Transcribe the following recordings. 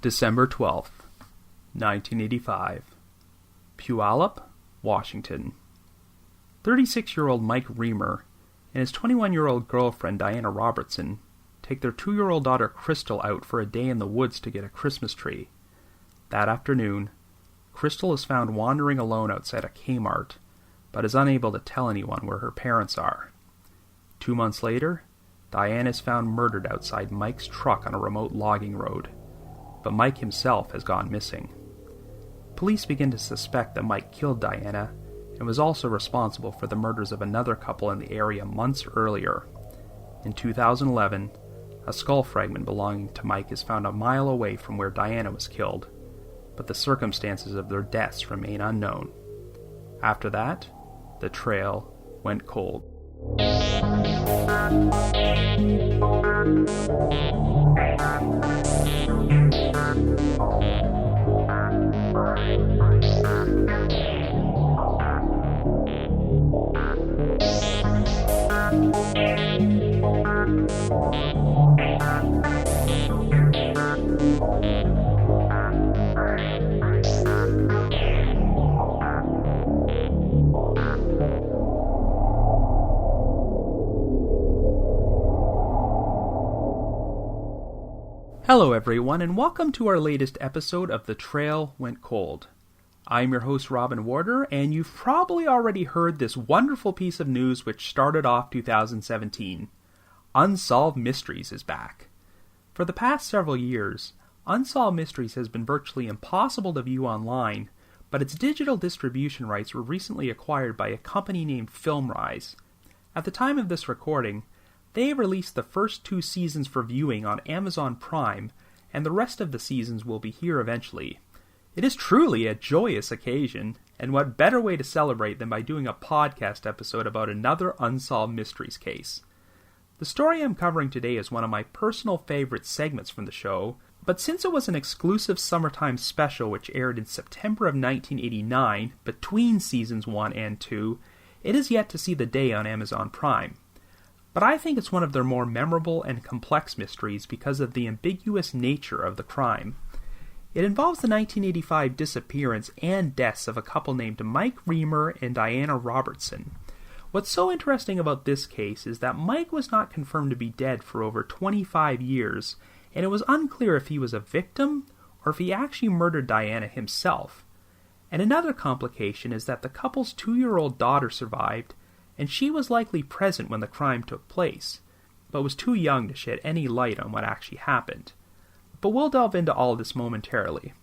December 12th, 1985. Puyallup, Washington. 36-year-old Mike Riemer and his 21-year-old girlfriend Diana Robertson take their 2-year-old daughter Crystal out for a day in the woods to get a Christmas tree. That afternoon, Crystal is found wandering alone outside a Kmart, but is unable to tell anyone where her parents are. 2 months later, Diana is found murdered outside Mike's truck on a remote logging road, but Mike himself has gone missing. Police begin to suspect that Mike killed Diana and was also responsible for the murders of another couple in the area months earlier. In 2011, a skull fragment belonging to Mike is found a mile away from where Diana was killed, but the circumstances of their deaths remain unknown. After that, the trail went cold. Hello everyone, and welcome to our latest episode of The Trail Went Cold. I'm your host Robin Warder, and you've probably already heard this wonderful piece of news which started off 2017. Unsolved Mysteries is back. For the past several years, Unsolved Mysteries has been virtually impossible to view online, but its digital distribution rights were recently acquired by a company named FilmRise. At the time of this recording, they have released the first 2 seasons for viewing on Amazon Prime, and the rest of the seasons will be here eventually. It is truly a joyous occasion, and what better way to celebrate than by doing a podcast episode about another Unsolved Mysteries case. The story I'm covering today is one of my personal favorite segments from the show, but since it was an exclusive summertime special which aired in September of 1989, between seasons 1 and 2, it is yet to see the day on Amazon Prime. But I think it's one of their more memorable and complex mysteries because of the ambiguous nature of the crime. It involves the 1985 disappearance and deaths of a couple named Mike Riemer and Diana Robertson. What's so interesting about this case is that Mike was not confirmed to be dead for over 25 years, and it was unclear if he was a victim or if he actually murdered Diana himself. And another complication is that the couple's 2-year-old daughter survived, and she was likely present when the crime took place, but was too young to shed any light on what actually happened. But we'll delve into all of this momentarily.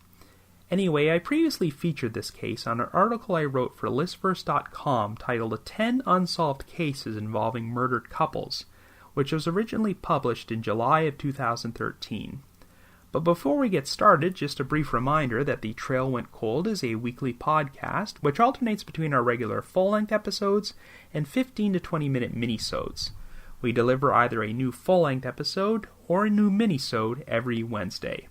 Anyway, I previously featured this case on an article I wrote for listverse.com titled 10 Unsolved Cases Involving Murdered Couples, which was originally published in July of 2013. But before we get started, just a brief reminder that The Trail Went Cold is a weekly podcast which alternates between our regular full-length episodes and 15 to 20-minute minisodes. We deliver either a new full-length episode or a new minisode every Wednesday.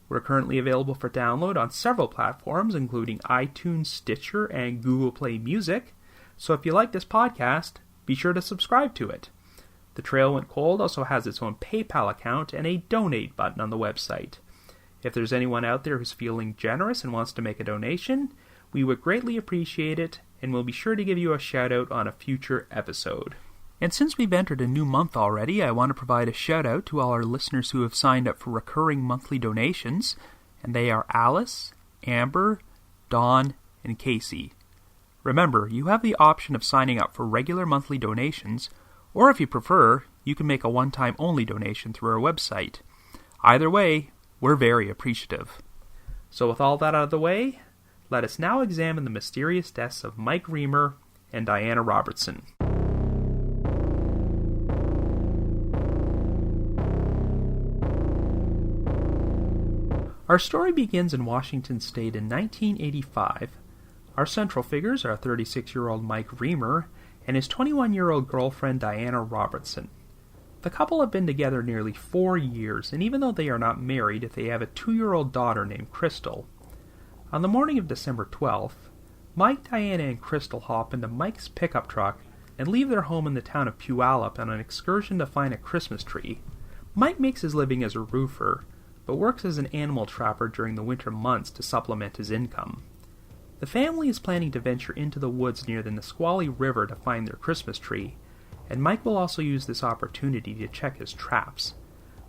We're currently available for download on several platforms, including iTunes, Stitcher, and Google Play Music. So if you like this podcast, be sure to subscribe to it. The Trail Went Cold also has its own PayPal account and a donate button on the website. If there's anyone out there who's feeling generous and wants to make a donation, we would greatly appreciate it, and we'll be sure to give you a shout out on a future episode. And since we've entered a new month already, I want to provide a shout out to all our listeners who have signed up for recurring monthly donations, and they are Alice, Amber, Dawn, and Casey. Remember, you have the option of signing up for regular monthly donations, or if you prefer, you can make a one-time only donation through our website. Either way, we're very appreciative. So with all that out of the way, let us now examine the mysterious deaths of Mike Riemer and Diana Robertson. Our story begins in Washington State in 1985. Our central figures are 36-year-old Mike Riemer and his 21-year-old girlfriend Diana Robertson. The couple have been together nearly 4 years, and even though they are not married, they have a 2-year-old daughter named Crystal. On the morning of December 12th, Mike, Diana, and Crystal hop into Mike's pickup truck and leave their home in the town of Puyallup on an excursion to find a Christmas tree. Mike makes his living as a roofer, but works as an animal trapper during the winter months to supplement his income. The family is planning to venture into the woods near the Nisqually River to find their Christmas tree, and Mike will also use this opportunity to check his traps.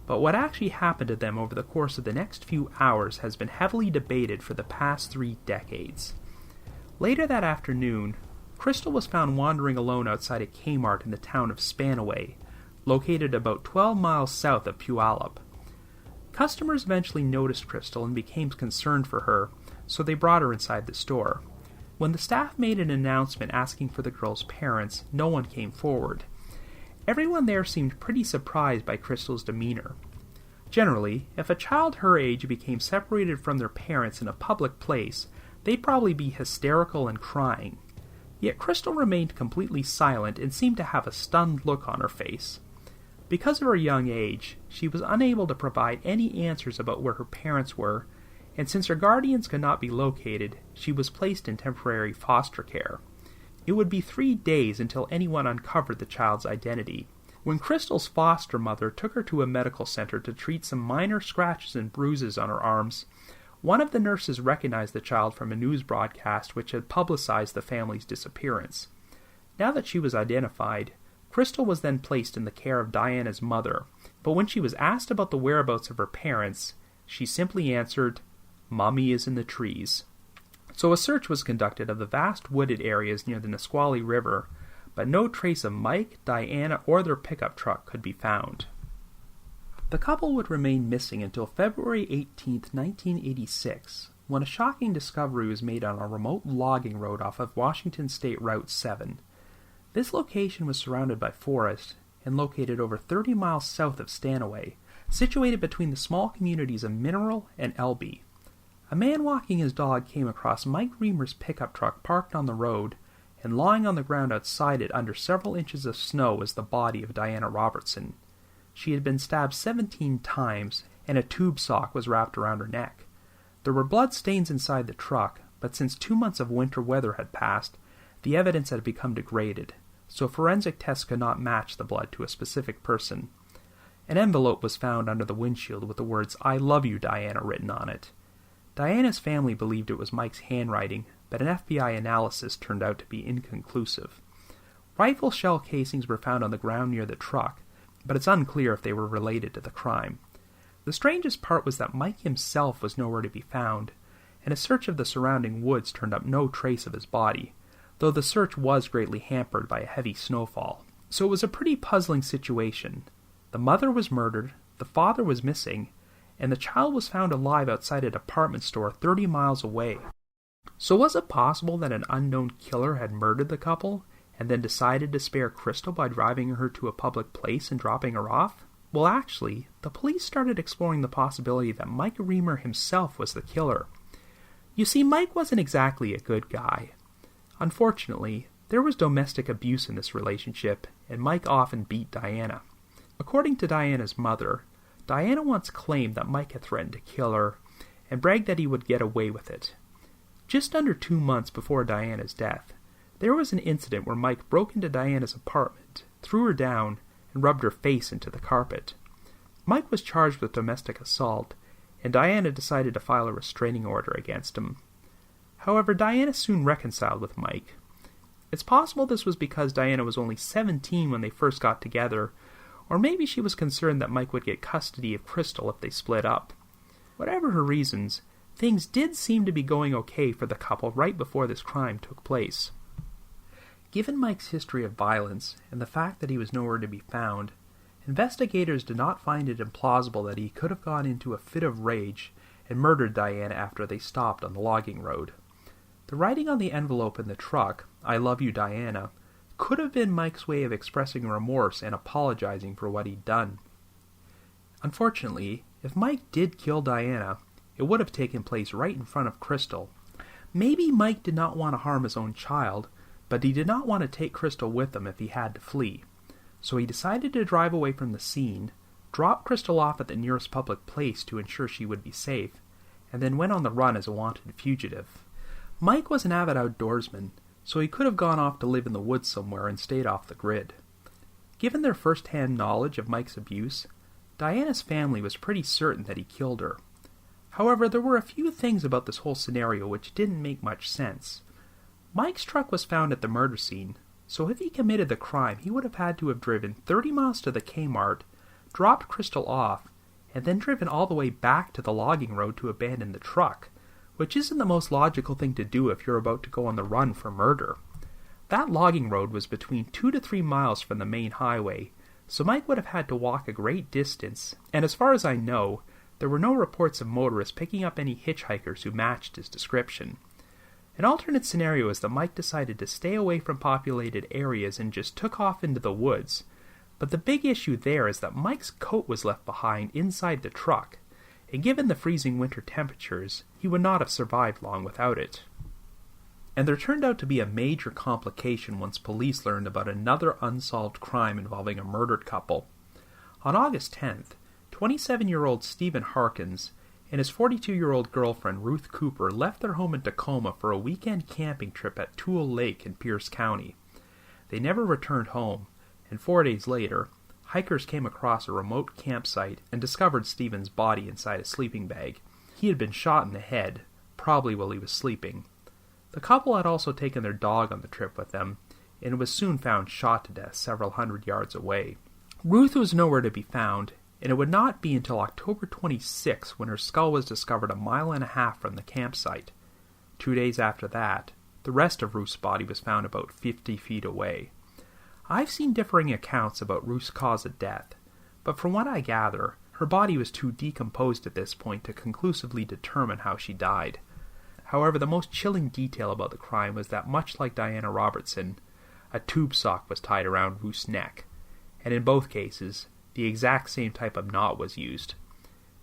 But what actually happened to them over the course of the next few hours has been heavily debated for the past 3 decades. Later that afternoon, Crystal was found wandering alone outside a Kmart in the town of Spanaway, located about 12 miles south of Puyallup. Customers eventually noticed Crystal and became concerned for her, so they brought her inside the store. When the staff made an announcement asking for the girl's parents, no one came forward. Everyone there seemed pretty surprised by Crystal's demeanor. Generally, if a child her age became separated from their parents in a public place, they'd probably be hysterical and crying. Yet Crystal remained completely silent and seemed to have a stunned look on her face. Because of her young age, she was unable to provide any answers about where her parents were, and since her guardians could not be located, she was placed in temporary foster care. It would be 3 days until anyone uncovered the child's identity. When Crystal's foster mother took her to a medical center to treat some minor scratches and bruises on her arms, one of the nurses recognized the child from a news broadcast which had publicized the family's disappearance. Now that she was identified, Crystal was then placed in the care of Diana's mother, but when she was asked about the whereabouts of her parents, she simply answered, "Mommy is in the trees." So a search was conducted of the vast wooded areas near the Nisqually River, but no trace of Mike, Diana, or their pickup truck could be found. The couple would remain missing until February 18, 1986, when a shocking discovery was made on a remote logging road off of Washington State Route 7. This location was surrounded by forest and located over 30 miles south of Stanaway, situated between the small communities of Mineral and Elby. A man walking his dog came across Mike Riemer's pickup truck parked on the road, and lying on the ground outside it under several inches of snow was the body of Diana Robertson. She had been stabbed 17 times, and a tube sock was wrapped around her neck. There were blood stains inside the truck, but since 2 months of winter weather had passed, the evidence had become degraded, so forensic tests could not match the blood to a specific person. An envelope was found under the windshield with the words, "I love you, Diana," written on it. Diana's family believed it was Mike's handwriting, but an FBI analysis turned out to be inconclusive. Rifle shell casings were found on the ground near the truck, but it's unclear if they were related to the crime. The strangest part was that Mike himself was nowhere to be found, and a search of the surrounding woods turned up no trace of his body, though the search was greatly hampered by a heavy snowfall. So it was a pretty puzzling situation. The mother was murdered, the father was missing, and the child was found alive outside a department store 30 miles away. So was it possible that an unknown killer had murdered the couple, and then decided to spare Crystal by driving her to a public place and dropping her off? Well, actually, the police started exploring the possibility that Mike Riemer himself was the killer. You see, Mike wasn't exactly a good guy. Unfortunately, there was domestic abuse in this relationship, and Mike often beat Diana. According to Diana's mother, Diana once claimed that Mike had threatened to kill her, and bragged that he would get away with it. Just under 2 months before Diana's death, there was an incident where Mike broke into Diana's apartment, threw her down, and rubbed her face into the carpet. Mike was charged with domestic assault, and Diana decided to file a restraining order against him. However, Diana soon reconciled with Mike. It's possible this was because Diana was only 17 when they first got together, or maybe she was concerned that Mike would get custody of Crystal if they split up. Whatever her reasons, things did seem to be going okay for the couple right before this crime took place. Given Mike's history of violence and the fact that he was nowhere to be found, investigators did not find it implausible that he could have gone into a fit of rage and murdered Diana after they stopped on the logging road. The writing on the envelope in the truck, "I love you, Diana," could have been Mike's way of expressing remorse and apologizing for what he'd done. Unfortunately, if Mike did kill Diana, it would have taken place right in front of Crystal. Maybe Mike did not want to harm his own child, but he did not want to take Crystal with him if he had to flee. So he decided to drive away from the scene, drop Crystal off at the nearest public place to ensure she would be safe, and then went on the run as a wanted fugitive. Mike was an avid outdoorsman, so he could have gone off to live in the woods somewhere and stayed off the grid. Given their first-hand knowledge of Mike's abuse, Diana's family was pretty certain that he killed her. However, there were a few things about this whole scenario which didn't make much sense. Mike's truck was found at the murder scene, so if he committed the crime, he would have had to have driven 30 miles to the Kmart, dropped Crystal off, and then driven all the way back to the logging road to abandon the truck, which isn't the most logical thing to do if you're about to go on the run for murder. That logging road was between 2 to 3 miles from the main highway, so Mike would have had to walk a great distance, and as far as I know, there were no reports of motorists picking up any hitchhikers who matched his description. An alternate scenario is that Mike decided to stay away from populated areas and just took off into the woods, but the big issue there is that Mike's coat was left behind inside the truck, and given the freezing winter temperatures, he would not have survived long without it. And there turned out to be a major complication once police learned about another unsolved crime involving a murdered couple. On August 10th, 27-year-old Stephen Harkins and his 42-year-old girlfriend Ruth Cooper left their home in Tacoma for a weekend camping trip at Toole Lake in Pierce County. They never returned home, and 4 days later, hikers came across a remote campsite and discovered Stephen's body inside a sleeping bag. He had been shot in the head, probably while he was sleeping. The couple had also taken their dog on the trip with them, and was soon found shot to death several hundred yards away. Ruth was nowhere to be found, and it would not be until October 26 when her skull was discovered a mile and a half from the campsite. 2 days after that, the rest of Ruth's body was found about 50 feet away. I've seen differing accounts about Ruth's cause of death, but from what I gather, her body was too decomposed at this point to conclusively determine how she died. However, the most chilling detail about the crime was that, much like Diana Robertson, a tube sock was tied around Ruth's neck, and in both cases, the exact same type of knot was used.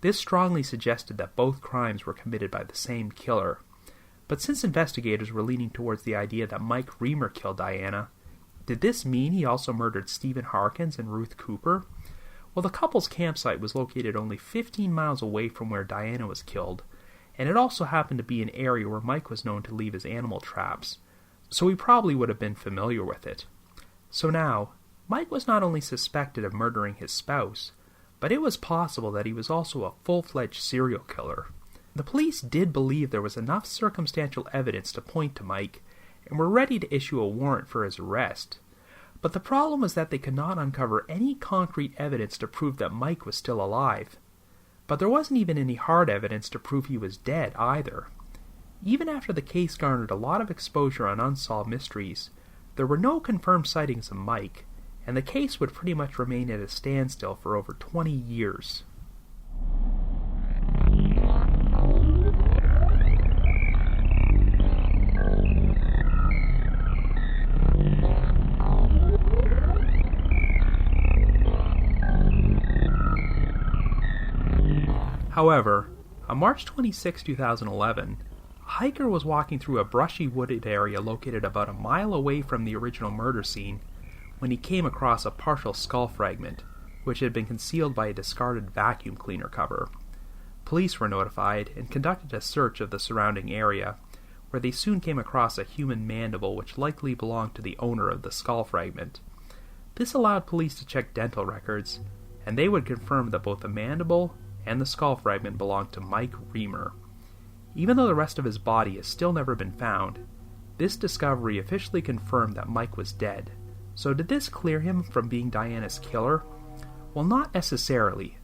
This strongly suggested that both crimes were committed by the same killer, but since investigators were leaning towards the idea that Mike Riemer killed Diana, did this mean he also murdered Stephen Harkins and Ruth Cooper? Well, the couple's campsite was located only 15 miles away from where Diana was killed, and it also happened to be an area where Mike was known to leave his animal traps, so he probably would have been familiar with it. So now, Mike was not only suspected of murdering his spouse, but it was possible that he was also a full-fledged serial killer. The police did believe there was enough circumstantial evidence to point to Mike, and were ready to issue a warrant for his arrest. But the problem was that they could not uncover any concrete evidence to prove that Mike was still alive. But there wasn't even any hard evidence to prove he was dead either. Even after the case garnered a lot of exposure on Unsolved Mysteries, there were no confirmed sightings of Mike, and the case would pretty much remain at a standstill for over 20 years. However, on March 26, 2011, a hiker was walking through a brushy wooded area located about a mile away from the original murder scene when he came across a partial skull fragment, which had been concealed by a discarded vacuum cleaner cover. Police were notified and conducted a search of the surrounding area, where they soon came across a human mandible which likely belonged to the owner of the skull fragment. This allowed police to check dental records, and they would confirm that both the mandible and the skull fragment belonged to Mike Riemer. Even though the rest of his body has still never been found, this discovery officially confirmed that Mike was dead. So did this clear him from being Diana's killer? Well, not necessarily.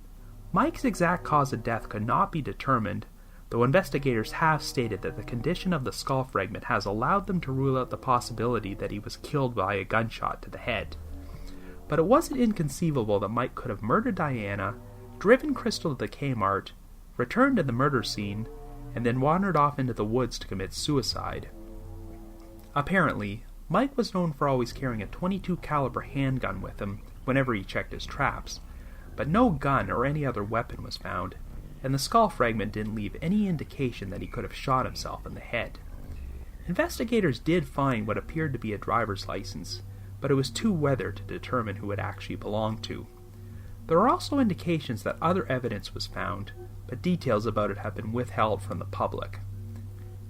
Mike's exact cause of death could not be determined, though investigators have stated that the condition of the skull fragment has allowed them to rule out the possibility that he was killed by a gunshot to the head. But it wasn't inconceivable that Mike could have murdered Diana, driven Crystal to the Kmart, returned to the murder scene, and then wandered off into the woods to commit suicide. Apparently, Mike was known for always carrying a .22 caliber handgun with him whenever he checked his traps, but no gun or any other weapon was found, and the skull fragment didn't leave any indication that he could have shot himself in the head. Investigators did find what appeared to be a driver's license, but it was too weathered to determine who it actually belonged to. There are also indications that other evidence was found, but details about it have been withheld from the public.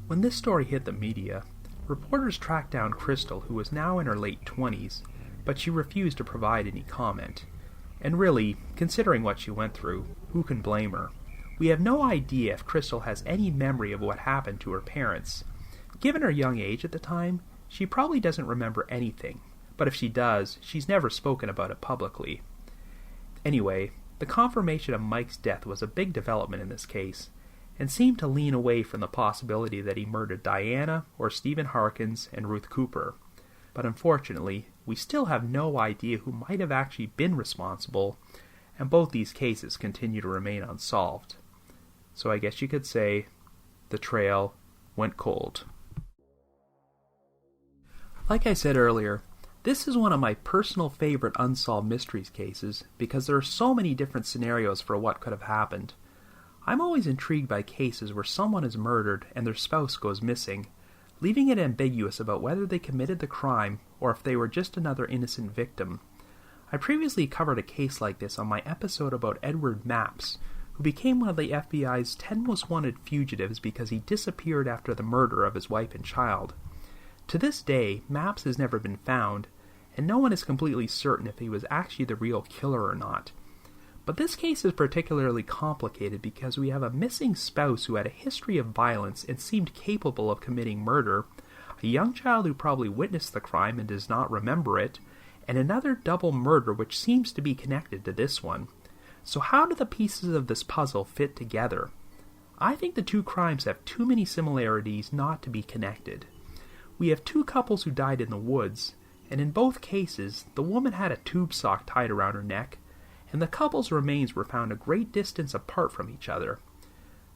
When this story hit the media, reporters tracked down Crystal, who was now in her late 20s, but she refused to provide any comment. And really, considering what she went through, who can blame her? We have no idea if Crystal has any memory of what happened to her parents. Given her young age at the time, she probably doesn't remember anything, but if she does, she's never spoken about it publicly. Anyway, the confirmation of Mike's death was a big development in this case, and seemed to lean away from the possibility that he murdered Diana or Stephen Harkins and Ruth Cooper. But unfortunately, we still have no idea who might have actually been responsible, and both these cases continue to remain unsolved. So I guess you could say, the trail went cold. Like I said earlier, this is one of my personal favorite unsolved mysteries cases because there are so many different scenarios for what could have happened. I'm always intrigued by cases where someone is murdered and their spouse goes missing, leaving it ambiguous about whether they committed the crime or if they were just another innocent victim. I previously covered a case like this on my episode about Edward Mapps, who became one of the FBI's 10 most wanted fugitives because he disappeared after the murder of his wife and child. To this day, Mapps has never been found, and no one is completely certain if he was actually the real killer or not. But this case is particularly complicated because we have a missing spouse who had a history of violence and seemed capable of committing murder, a young child who probably witnessed the crime and does not remember it, and another double murder which seems to be connected to this one. So how do the pieces of this puzzle fit together? I think the two crimes have too many similarities not to be connected. We have two couples who died in the woods, and in both cases, the woman had a tube sock tied around her neck, and the couple's remains were found a great distance apart from each other.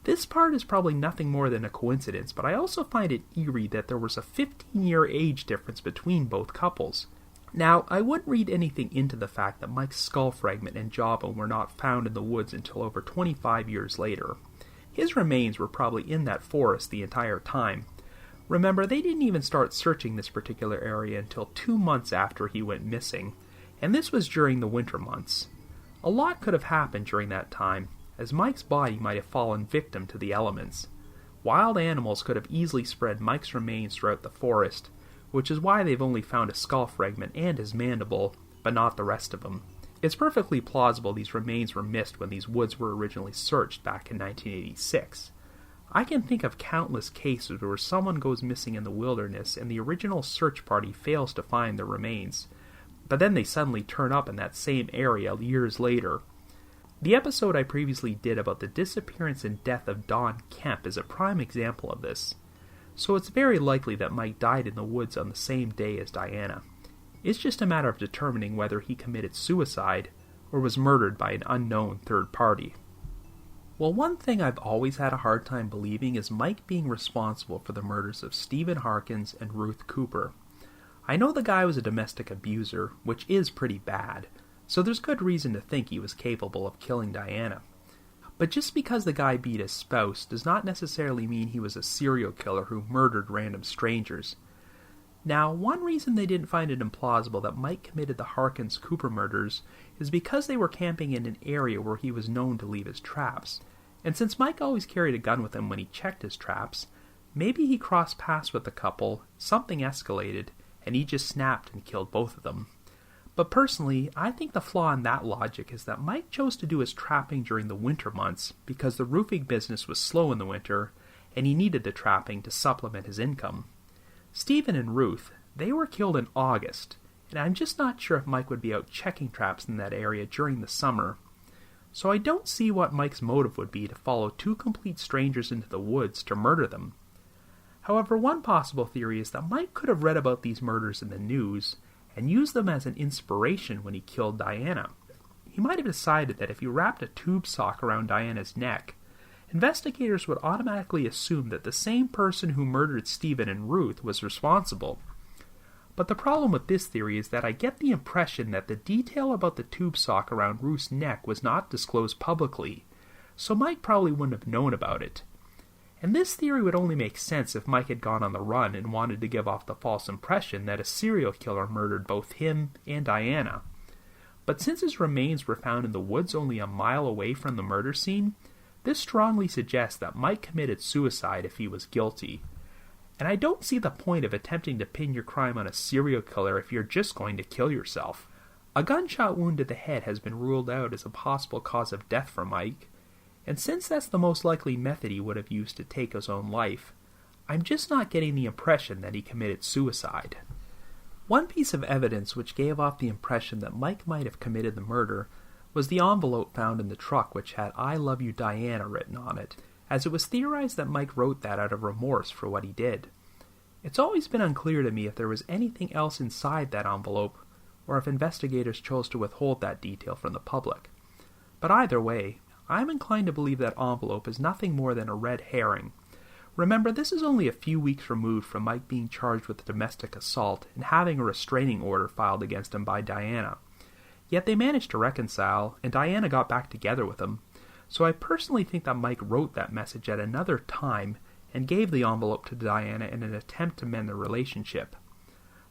This part is probably nothing more than a coincidence, but I also find it eerie that there was a 15-year age difference between both couples. Now, I wouldn't read anything into the fact that Mike's skull fragment and jawbone were not found in the woods until over 25 years later. His remains were probably in that forest the entire time. Remember, they didn't even start searching this particular area until 2 months after he went missing, and this was during the winter months. A lot could have happened during that time, as Mike's body might have fallen victim to the elements. Wild animals could have easily spread Mike's remains throughout the forest, which is why they've only found a skull fragment and his mandible, but not the rest of him. It's perfectly plausible these remains were missed when these woods were originally searched back in 1986. I can think of countless cases where someone goes missing in the wilderness and the original search party fails to find their remains, but then they suddenly turn up in that same area years later. The episode I previously did about the disappearance and death of Don Kemp is a prime example of this. So it's very likely that Mike died in the woods on the same day as Diana. It's just a matter of determining whether he committed suicide or was murdered by an unknown third party. Well, one thing I've always had a hard time believing is Mike being responsible for the murders of Stephen Harkins and Ruth Cooper. I know the guy was a domestic abuser, which is pretty bad, so there's good reason to think he was capable of killing Diana. But just because the guy beat his spouse does not necessarily mean he was a serial killer who murdered random strangers. Now, one reason they didn't find it implausible that Mike committed the Harkins-Cooper murders is because they were camping in an area where he was known to leave his traps. And since Mike always carried a gun with him when he checked his traps, maybe he crossed paths with the couple, something escalated, and he just snapped and killed both of them. But personally, I think the flaw in that logic is that Mike chose to do his trapping during the winter months because the roofing business was slow in the winter, and he needed the trapping to supplement his income. Stephen and Ruth, they were killed in August, and I'm just not sure if Mike would be out checking traps in that area during the summer. So I don't see what Mike's motive would be to follow two complete strangers into the woods to murder them. However, one possible theory is that Mike could have read about these murders in the news and used them as an inspiration when he killed Diana. He might have decided that if he wrapped a tube sock around Diana's neck, investigators would automatically assume that the same person who murdered Stephen and Ruth was responsible. But the problem with this theory is that I get the impression that the detail about the tube sock around Ruth's neck was not disclosed publicly, so Mike probably wouldn't have known about it. And this theory would only make sense if Mike had gone on the run and wanted to give off the false impression that a serial killer murdered both him and Diana. But since his remains were found in the woods only a mile away from the murder scene, this strongly suggests that Mike committed suicide if he was guilty. And I don't see the point of attempting to pin your crime on a serial killer if you're just going to kill yourself. A gunshot wound to the head has been ruled out as a possible cause of death for Mike, and since that's the most likely method he would have used to take his own life, I'm just not getting the impression that he committed suicide. One piece of evidence which gave off the impression that Mike might have committed the murder was the envelope found in the truck which had "I love you, Diana" written on it, as it was theorized that Mike wrote that out of remorse for what he did. It's always been unclear to me if there was anything else inside that envelope, or if investigators chose to withhold that detail from the public. But either way, I'm inclined to believe that envelope is nothing more than a red herring. Remember, this is only a few weeks removed from Mike being charged with domestic assault and having a restraining order filed against him by Diana. Yet they managed to reconcile, and Diana got back together with him. So I personally think that Mike wrote that message at another time and gave the envelope to Diana in an attempt to mend their relationship.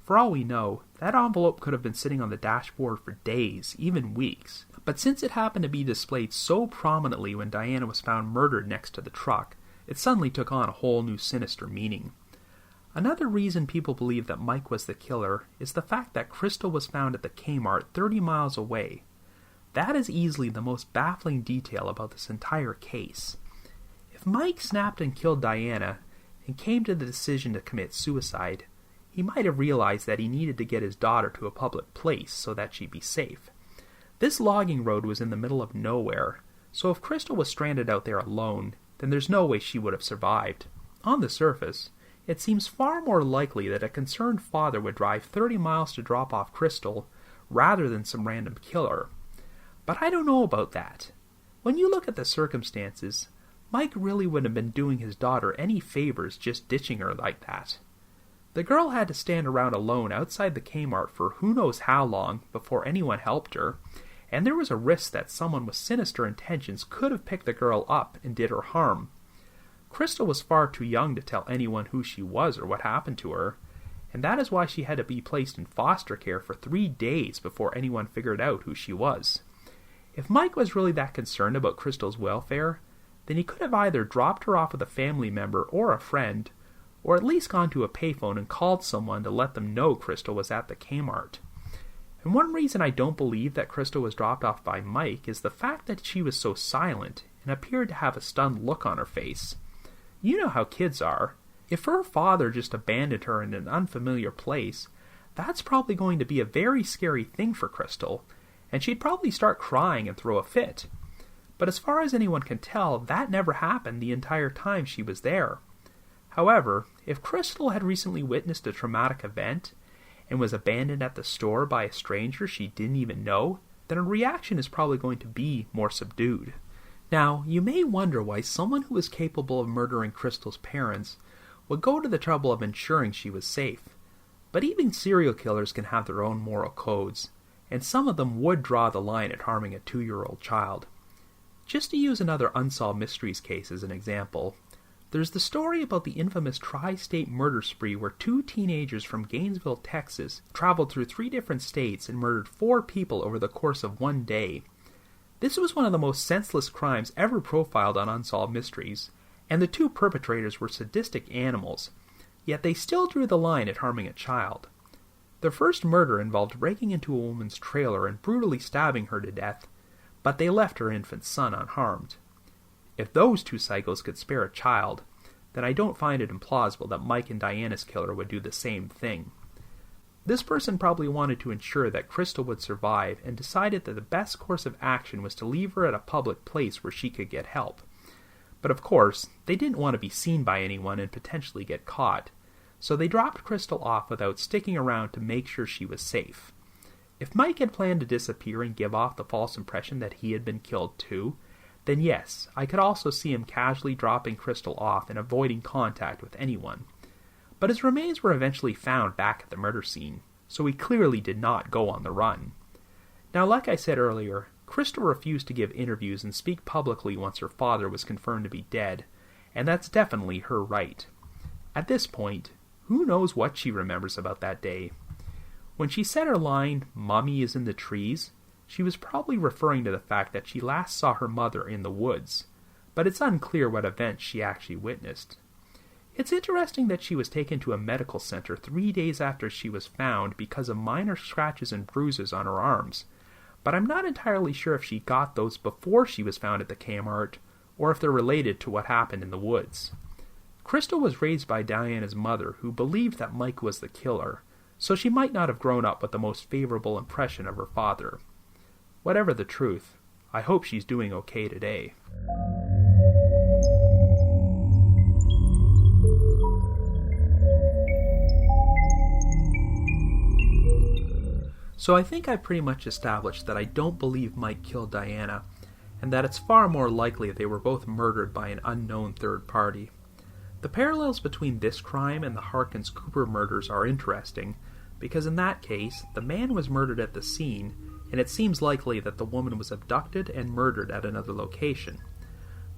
For all we know, that envelope could have been sitting on the dashboard for days, even weeks. But since it happened to be displayed so prominently when Diana was found murdered next to the truck, it suddenly took on a whole new sinister meaning. Another reason people believe that Mike was the killer is the fact that Crystal was found at the Kmart 30 miles away. That is easily the most baffling detail about this entire case. If Mike snapped and killed Diana and came to the decision to commit suicide, he might have realized that he needed to get his daughter to a public place so that she'd be safe. This logging road was in the middle of nowhere, so if Crystal was stranded out there alone, then there's no way she would have survived. On the surface, it seems far more likely that a concerned father would drive 30 miles to drop off Crystal rather than some random killer. But I don't know about that. When you look at the circumstances, Mike really wouldn't have been doing his daughter any favors just ditching her like that. The girl had to stand around alone outside the Kmart for who knows how long before anyone helped her, and there was a risk that someone with sinister intentions could have picked the girl up and did her harm. Crystal was far too young to tell anyone who she was or what happened to her, and that is why she had to be placed in foster care for 3 days before anyone figured out who she was. If Mike was really that concerned about Crystal's welfare, then he could have either dropped her off with a family member or a friend, or at least gone to a payphone and called someone to let them know Crystal was at the Kmart. And one reason I don't believe that Crystal was dropped off by Mike is the fact that she was so silent and appeared to have a stunned look on her face. You know how kids are. If her father just abandoned her in an unfamiliar place, that's probably going to be a very scary thing for Crystal, and she'd probably start crying and throw a fit. But as far as anyone can tell, that never happened the entire time she was there. However, if Crystal had recently witnessed a traumatic event and was abandoned at the store by a stranger she didn't even know, then her reaction is probably going to be more subdued. Now, you may wonder why someone who is capable of murdering Crystal's parents would go to the trouble of ensuring she was safe. But even serial killers can have their own moral codes, and some of them would draw the line at harming a 2-year-old child. Just to use another Unsolved Mysteries case as an example, there's the story about the infamous tri-state murder spree where 2 teenagers from Gainesville, Texas, traveled through 3 different states and murdered 4 people over the course of 1 day. This was one of the most senseless crimes ever profiled on Unsolved Mysteries, and the 2 perpetrators were sadistic animals, yet they still drew the line at harming a child. The first murder involved breaking into a woman's trailer and brutally stabbing her to death, but they left her infant son unharmed. If those 2 psychos could spare a child, then I don't find it implausible that Mike and Diana's killer would do the same thing. This person probably wanted to ensure that Crystal would survive and decided that the best course of action was to leave her at a public place where she could get help. But of course, they didn't want to be seen by anyone and potentially get caught, so they dropped Crystal off without sticking around to make sure she was safe. If Mike had planned to disappear and give off the false impression that he had been killed too, then yes, I could also see him casually dropping Crystal off and avoiding contact with anyone. But his remains were eventually found back at the murder scene, so he clearly did not go on the run. Now, like I said earlier, Crystal refused to give interviews and speak publicly once her father was confirmed to be dead, and that's definitely her right. At this point, who knows what she remembers about that day? When she said her line, "Mommy is in the trees," she was probably referring to the fact that she last saw her mother in the woods, but it's unclear what event she actually witnessed. It's interesting that she was taken to a medical center 3 days after she was found because of minor scratches and bruises on her arms, but I'm not entirely sure if she got those before she was found at the Kmart, or if they're related to what happened in the woods. Crystal was raised by Diana's mother, who believed that Mike was the killer, so she might not have grown up with the most favorable impression of her father. Whatever the truth, I hope she's doing okay today. So I think I pretty much established that I don't believe Mike killed Diana, and that it's far more likely they were both murdered by an unknown third party. The parallels between this crime and the Harkins Cooper murders are interesting, because in that case, the man was murdered at the scene, and it seems likely that the woman was abducted and murdered at another location.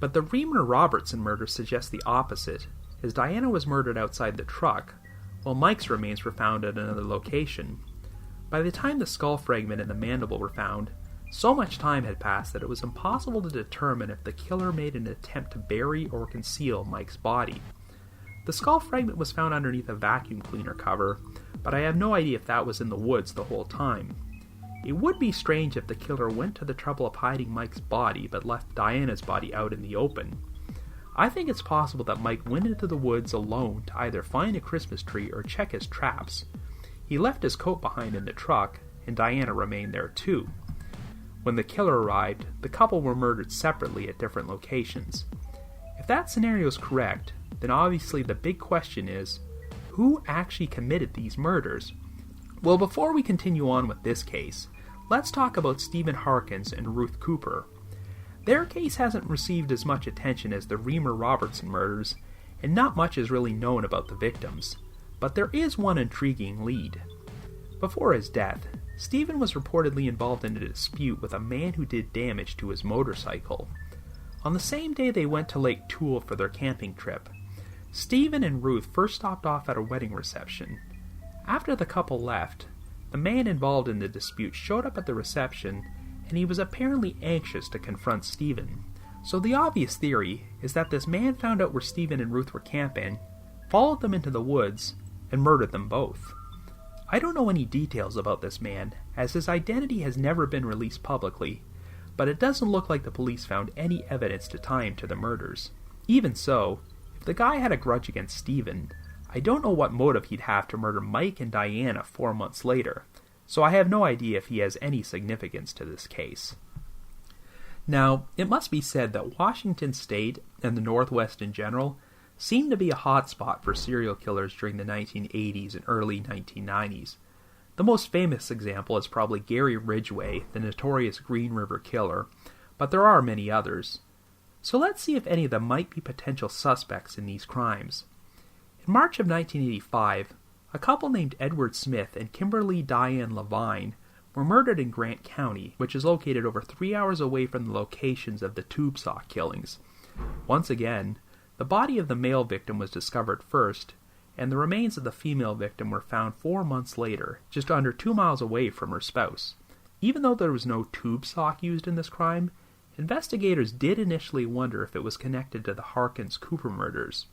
But the Riemer Robertson murder suggests the opposite, as Diana was murdered outside the truck, while Mike's remains were found at another location. By the time the skull fragment and the mandible were found, so much time had passed that it was impossible to determine if the killer made an attempt to bury or conceal Mike's body. The skull fragment was found underneath a vacuum cleaner cover, but I have no idea if that was in the woods the whole time. It would be strange if the killer went to the trouble of hiding Mike's body but left Diana's body out in the open. I think it's possible that Mike went into the woods alone to either find a Christmas tree or check his traps. He left his coat behind in the truck, and Diana remained there too. When the killer arrived, the couple were murdered separately at different locations. If that scenario is correct, then obviously the big question is, who actually committed these murders? Well, before we continue on with this case, let's talk about Stephen Harkins and Ruth Cooper. Their case hasn't received as much attention as the Riemer Robertson murders, and not much is really known about the victims. But there is one intriguing lead. Before his death, Stephen was reportedly involved in a dispute with a man who did damage to his motorcycle. On the same day they went to Lake Toole for their camping trip, Stephen and Ruth first stopped off at a wedding reception. After the couple left, the man involved in the dispute showed up at the reception, and he was apparently anxious to confront Stephen. So the obvious theory is that this man found out where Stephen and Ruth were camping, followed them into the woods, and murdered them both. I don't know any details about this man, as his identity has never been released publicly, but it doesn't look like the police found any evidence to tie him to the murders. Even so, if the guy had a grudge against Stephen, I don't know what motive he'd have to murder Mike and Diana 4 months later, so I have no idea if he has any significance to this case. Now, it must be said that Washington State, and the Northwest in general, seemed to be a hotspot for serial killers during the 1980s and early 1990s. The most famous example is probably Gary Ridgway, the notorious Green River Killer, but there are many others. So let's see if any of them might be potential suspects in these crimes. In March of 1985, a couple named Edward Smith and Kimberly Diane Levine were murdered in Grant County, which is located over 3 hours away from the locations of the tube saw killings. Once again, the body of the male victim was discovered first, and the remains of the female victim were found 4 months later, just under 2 miles away from her spouse. Even though there was no tube sock used in this crime, investigators did initially wonder if it was connected to the Harkins Cooper murders.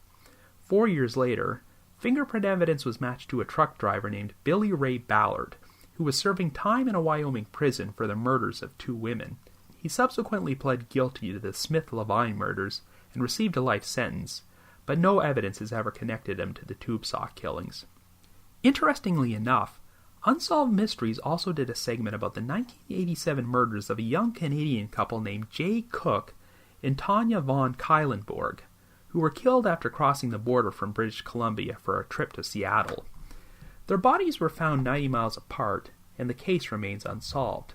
4 years later, fingerprint evidence was matched to a truck driver named Billy Ray Ballard, who was serving time in a Wyoming prison for the murders of 2 women. He subsequently pled guilty to the Smith-Levine murders and received a life sentence, but no evidence has ever connected him to the tube saw killings. Interestingly enough, Unsolved Mysteries also did a segment about the 1987 murders of a young Canadian couple named Jay Cook and Tanya von Kylenborg, who were killed after crossing the border from British Columbia for a trip to Seattle. Their bodies were found 90 miles apart, and the case remains unsolved.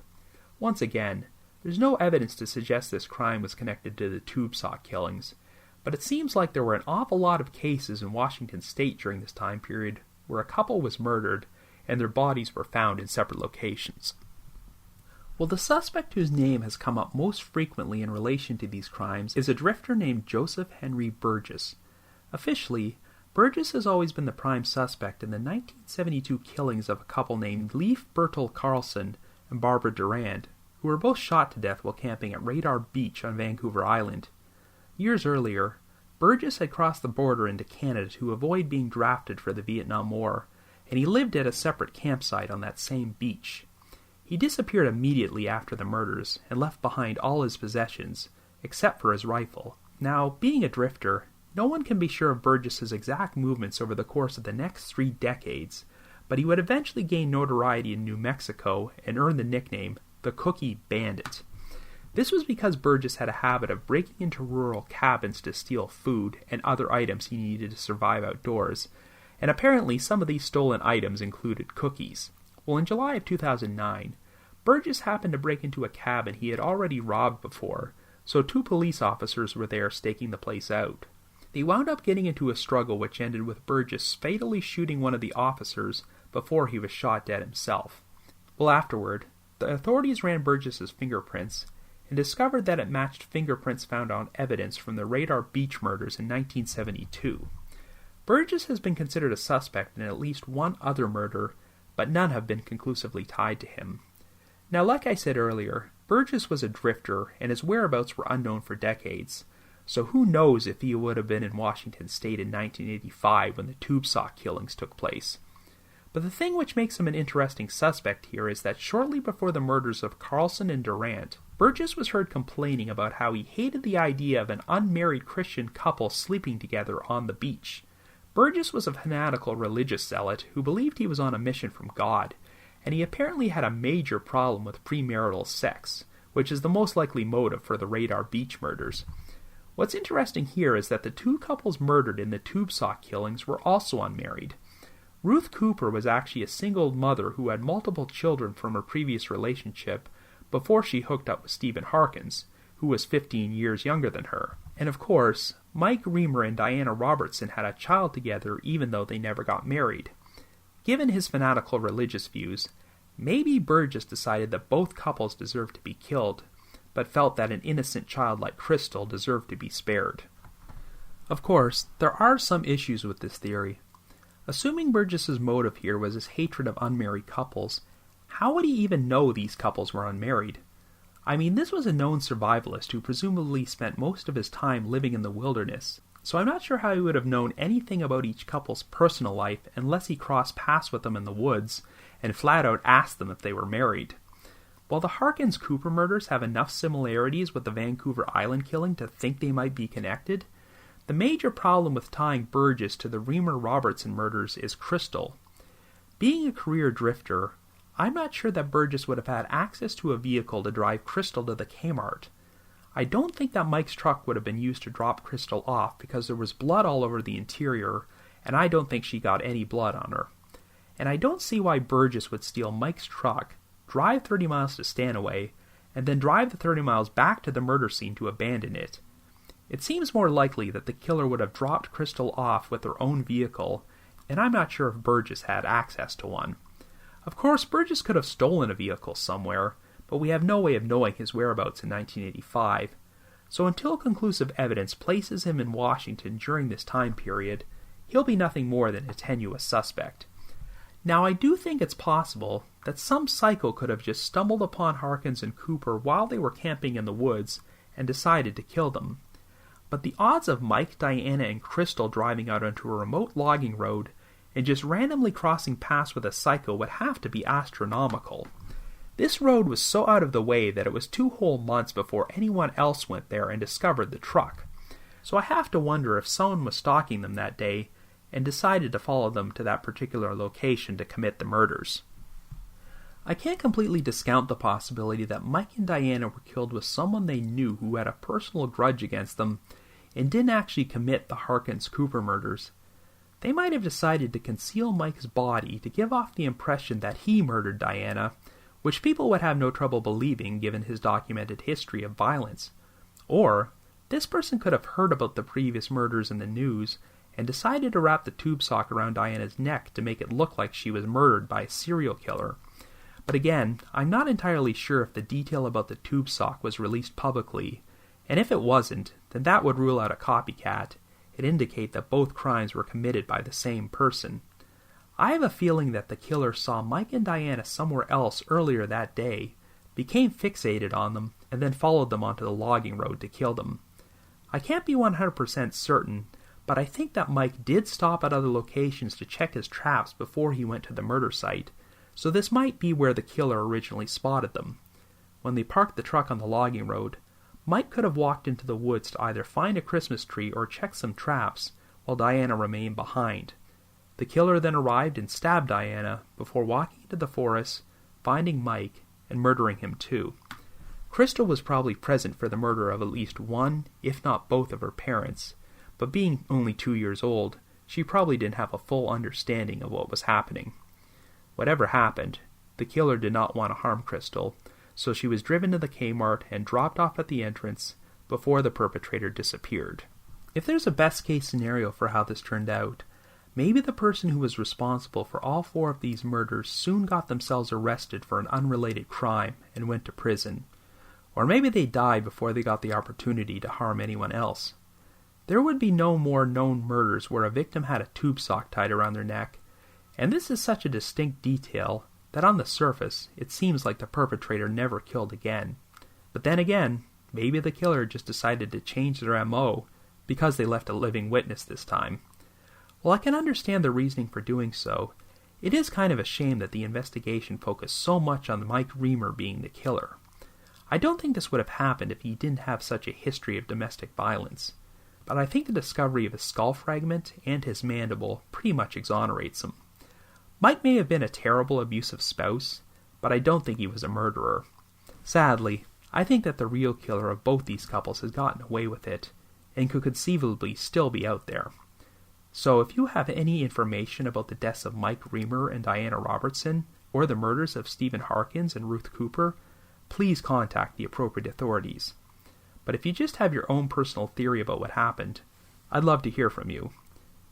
Once again, there's no evidence to suggest this crime was connected to the tube saw killings, but it seems like there were an awful lot of cases in Washington State during this time period where a couple was murdered and their bodies were found in separate locations. Well, the suspect whose name has come up most frequently in relation to these crimes is a drifter named Joseph Henry Burgess. Officially, Burgess has always been the prime suspect in the 1972 killings of a couple named Leif Bertil Carlson and Barbara Durand, who were both shot to death while camping at Radar Beach on Vancouver Island. Years earlier, Burgess had crossed the border into Canada to avoid being drafted for the Vietnam War, and he lived at a separate campsite on that same beach. He disappeared immediately after the murders and left behind all his possessions, except for his rifle. Now, being a drifter, no one can be sure of Burgess's exact movements over the course of the next 3 decades, but he would eventually gain notoriety in New Mexico and earn the nickname the Cookie Bandit. This was because Burgess had a habit of breaking into rural cabins to steal food and other items he needed to survive outdoors, and apparently some of these stolen items included cookies. Well, in July of 2009, Burgess happened to break into a cabin he had already robbed before, so 2 police officers were there staking the place out. They wound up getting into a struggle which ended with Burgess fatally shooting one of the officers before he was shot dead himself. Well, afterward, the authorities ran Burgess's fingerprints and discovered that it matched fingerprints found on evidence from the Radar Beach murders in 1972. Burgess has been considered a suspect in at least one other murder, but none have been conclusively tied to him. Now, like I said earlier, Burgess was a drifter and his whereabouts were unknown for decades, so who knows if he would have been in Washington state in 1985 when the tube sock killings took place. But the thing which makes him an interesting suspect here is that shortly before the murders of Carlson and Durant, Burgess was heard complaining about how he hated the idea of an unmarried Christian couple sleeping together on the beach. Burgess was a fanatical religious zealot who believed he was on a mission from God, and he apparently had a major problem with premarital sex, which is the most likely motive for the Radar Beach murders. What's interesting here is that the 2 couples murdered in the tube sock killings were also unmarried. Ruth Cooper was actually a single mother who had multiple children from her previous relationship before she hooked up with Stephen Harkins, who was 15 years younger than her. And of course, Mike Riemer and Diana Robertson had a child together even though they never got married. Given his fanatical religious views, maybe Burgess decided that both couples deserved to be killed, but felt that an innocent child like Crystal deserved to be spared. Of course, there are some issues with this theory. Assuming Burgess's motive here was his hatred of unmarried couples, how would he even know these couples were unmarried? I mean, this was a known survivalist who presumably spent most of his time living in the wilderness, so I'm not sure how he would have known anything about each couple's personal life unless he crossed paths with them in the woods and flat out asked them if they were married. While the Harkins-Cooper murders have enough similarities with the Vancouver Island killing to think they might be connected, the major problem with tying Burgess to the Riemer-Robertson murders is Crystal. Being a career drifter, I'm not sure that Burgess would have had access to a vehicle to drive Crystal to the Kmart. I don't think that Mike's truck would have been used to drop Crystal off because there was blood all over the interior, and I don't think she got any blood on her. And I don't see why Burgess would steal Mike's truck, drive 30 miles to Stanaway, and then drive the 30 miles back to the murder scene to abandon it. It seems more likely that the killer would have dropped Crystal off with her own vehicle, and I'm not sure if Burgess had access to one. Of course, Burgess could have stolen a vehicle somewhere, but we have no way of knowing his whereabouts in 1985, so until conclusive evidence places him in Washington during this time period, he'll be nothing more than a tenuous suspect. Now, I do think it's possible that some psycho could have just stumbled upon Harkins and Cooper while they were camping in the woods and decided to kill them. But the odds of Mike, Diana, and Crystal driving out onto a remote logging road and just randomly crossing paths with a psycho would have to be astronomical. This road was so out of the way that it was 2 whole months before anyone else went there and discovered the truck. So I have to wonder if someone was stalking them that day and decided to follow them to that particular location to commit the murders. I can't completely discount the possibility that Mike and Diana were killed with someone they knew who had a personal grudge against them and didn't actually commit the Harkins-Cooper murders. They might have decided to conceal Mike's body to give off the impression that he murdered Diana, which people would have no trouble believing given his documented history of violence. Or, this person could have heard about the previous murders in the news and decided to wrap the tube sock around Diana's neck to make it look like she was murdered by a serial killer. But again, I'm not entirely sure if the detail about the tube sock was released publicly, and if it wasn't, then that would rule out a copycat and indicate that both crimes were committed by the same person. I have a feeling that the killer saw Mike and Diana somewhere else earlier that day, became fixated on them, and then followed them onto the logging road to kill them. I can't be 100% certain, but I think that Mike did stop at other locations to check his traps before he went to the murder site, so this might be where the killer originally spotted them. When they parked the truck on the logging road, Mike could have walked into the woods to either find a Christmas tree or check some traps, while Diana remained behind. The killer then arrived and stabbed Diana before walking into the forest, finding Mike, and murdering him too. Crystal was probably present for the murder of at least one, if not both of her parents, but being only 2 years old, she probably didn't have a full understanding of what was happening. Whatever happened, the killer did not want to harm Crystal, so she was driven to the Kmart and dropped off at the entrance before the perpetrator disappeared. If there's a best-case scenario for how this turned out, maybe the person who was responsible for all 4 of these murders soon got themselves arrested for an unrelated crime and went to prison. Or maybe they died before they got the opportunity to harm anyone else. There would be no more known murders where a victim had a tube sock tied around their neck, and this is such a distinct detail that on the surface it seems like the perpetrator never killed again. But then again, maybe the killer just decided to change their MO because they left a living witness this time. While I can understand the reasoning for doing so, it is kind of a shame that the investigation focused so much on Mike Riemer being the killer. I don't think this would have happened if he didn't have such a history of domestic violence, but I think the discovery of his skull fragment and his mandible pretty much exonerates him. Mike may have been a terrible abusive spouse, but I don't think he was a murderer. Sadly, I think that the real killer of both these couples has gotten away with it, and could conceivably still be out there. So if you have any information about the deaths of Mike Riemer and Diana Robertson, or the murders of Stephen Harkins and Ruth Cooper, please contact the appropriate authorities. But if you just have your own personal theory about what happened, I'd love to hear from you.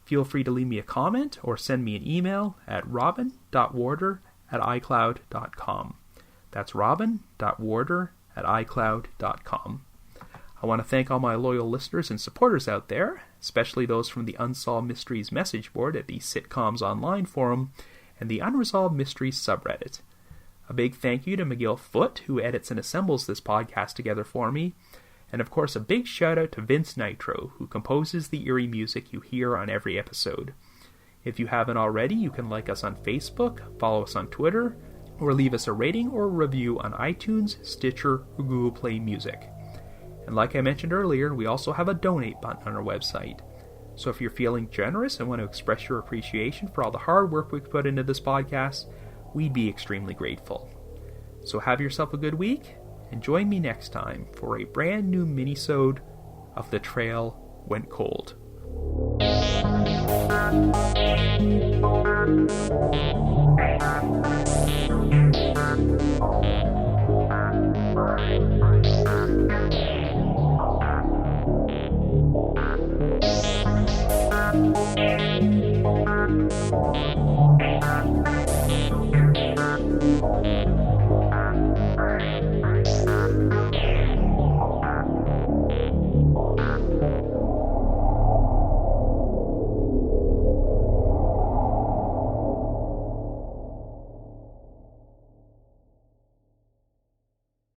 Feel free to leave me a comment or send me an email at robin.warder@icloud.com. That's robin.warder@icloud.com. I want to thank all my loyal listeners and supporters out there, especially those from the Unsolved Mysteries message board at the Sitcoms Online forum and the Unresolved Mysteries subreddit. A big thank you to McGill Foote, who edits and assembles this podcast together for me, and of course a big shout out to Vince Nitro, who composes the eerie music you hear on every episode. If you haven't already, you can like us on Facebook, follow us on Twitter, or leave us a rating or a review on iTunes, Stitcher, or Google Play Music. And like I mentioned earlier, we also have a donate button on our website. So if you're feeling generous and want to express your appreciation for all the hard work we've put into this podcast, we'd be extremely grateful. So have yourself a good week, and join me next time for a brand new mini-sode of The Trail Went Cold. Thank you.